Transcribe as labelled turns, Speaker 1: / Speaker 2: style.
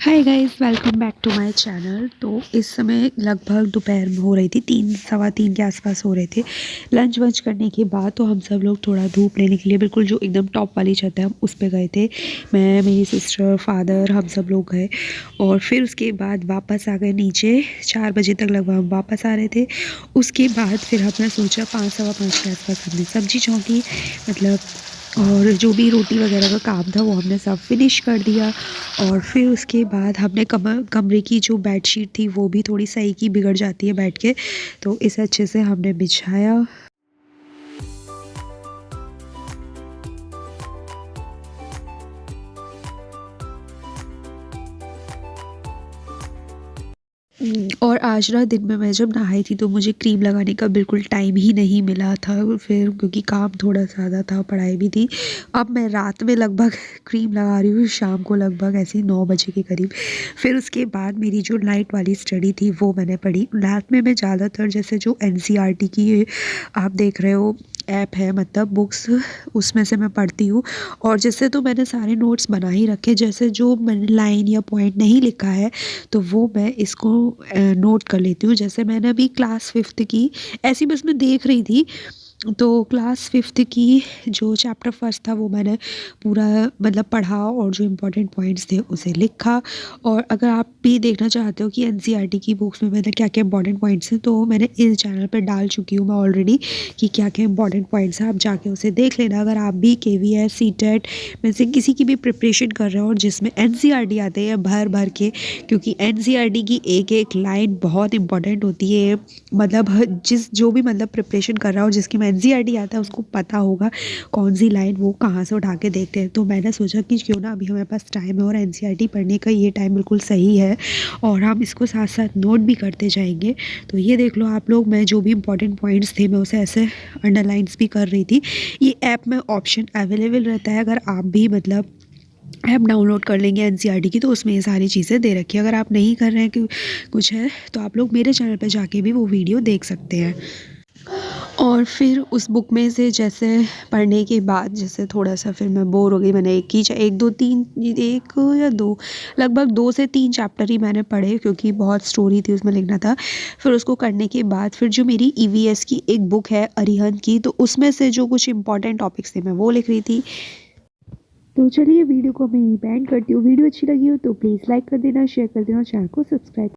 Speaker 1: Hi guys, welcome back to my channel. तो इस समय लगभग दोपहर में हो रही थी, 3 सवा 3 के आसपास हो रहे थे। लंच वंच करने के बाद तो हम सब लोग थोड़ा धूप लेने के लिए बिल्कुल जो एकदम टॉप वाली छत है हम उस पे गए थे। मैं, मेरी सिस्टर, फादर, हम सब लोग गए और फिर उसके बाद वापस आ गए नीचे। 4 बजे तक लगभग हम वापस आ रहे थे। उसके बाद फिर हमने सोचा 5 सवा 5 के आसपास हमने सब्जी छौंकी, मतलब और जो भी रोटी वगैरह का काम था वो हमने सब फिनिश कर दिया। और फिर उसके बाद हमने कमरे की जो बेडशीट थी वो भी थोड़ी सही की, बिगड़ जाती है बैठ के, तो इसे अच्छे से हमने बिछाया। और आज ना दिन में मैं जब नहाई थी तो मुझे क्रीम लगाने का बिल्कुल टाइम ही नहीं मिला था, फिर क्योंकि काम थोड़ा ज़्यादा था, पढ़ाई भी थी। अब मैं रात में लगभग क्रीम लगा रही हूँ, शाम को लगभग ऐसे ही 9 बजे के करीब। फिर उसके बाद मेरी जो नाइट वाली स्टडी थी वो मैंने पढ़ी। रात में मैं ज़्यादातर जैसे जो एनसीईआरटी की आप देख रहे हो ऐप है, मतलब बुक्स, उसमें से मैं पढ़ती हूँ। और जैसे तो मैंने सारे नोट्स बना ही रखे, जैसे जो मैंने लाइन या पॉइंट नहीं लिखा है तो वो मैं इसको नोट कर लेती हूँ। जैसे मैंने अभी क्लास 5th की ऐसी बस मैं देख रही थी, तो क्लास 5th की जो चैप्टर फर्स्ट था वो मैंने पूरा मतलब पढ़ा और जो इम्पोर्टेंट पॉइंट्स थे उसे लिखा। और अगर आप भी देखना चाहते हो कि एनसीईआरटी की बुक्स में मतलब क्या क्या इंपॉर्टेंट पॉइंट्स हैं, तो मैंने इस चैनल पर डाल चुकी हूँ मैं ऑलरेडी कि क्या क्या इंपॉर्टेंट पॉइंट्स हैं, आप जाके उसे देख लेना। अगर आप भी केवीएस, सीटेट में से किसी की भी प्रिपरेशन कर रहे हो और जिसमें एनसीईआरटी आते हैं भर भर के, क्योंकि एनसीईआरटी की एक एक लाइन बहुत इंपॉर्टेंट होती है। मतलब जो भी मतलब प्रिपरेशन कर रहा हो, जिसकी में एनसीईआरटी आता है उसको पता होगा कौन सी लाइन वो कहाँ से उठा के देखते हैं। तो मैंने सोचा कि क्यों ना अभी हमारे पास टाइम है और एनसीईआरटी पढ़ने का ये टाइम बिल्कुल सही है और हम इसको साथ साथ नोट भी करते जाएंगे। तो ये देख लो आप लोग, मैं जो भी इंपॉर्टेंट पॉइंट्स थे मैं उसे ऐसे अंडरलाइंस भी कर रही थी। ये ऐप में ऑप्शन अवेलेबल रहता है, अगर आप भी मतलब ऐप डाउनलोड कर लेंगे एनसीईआरटी की तो उसमें ये सारी चीज़ें दे रखी है। अगर आप नहीं कर रहे हैं कि कुछ है तो आप लोग मेरे चैनल पे जाके भी वो वीडियो देख सकते हैं। और फिर उस बुक में से जैसे पढ़ने के बाद जैसे थोड़ा-सा फिर मैं बोर हो गई, मैंने एक 2 3 1 या 2 लगभग 2 से 3 चैप्टर ही मैंने पढ़े, क्योंकि बहुत स्टोरी थी उसमें लिखना था। फिर उसको करने के बाद फिर जो मेरी ईवीएस की एक बुक है अरिहंत की, तो उसमें से जो कुछ इंपॉर्टेंट टॉपिक्स थे मैं वो लिख रही थी। तो चलिए वीडियो को मैं यहीं पे एंड करती हूँ। वीडियो अच्छी लगी हो तो प्लीज़ लाइक कर देना, शेयर कर देना और चैनल को सब्सक्राइब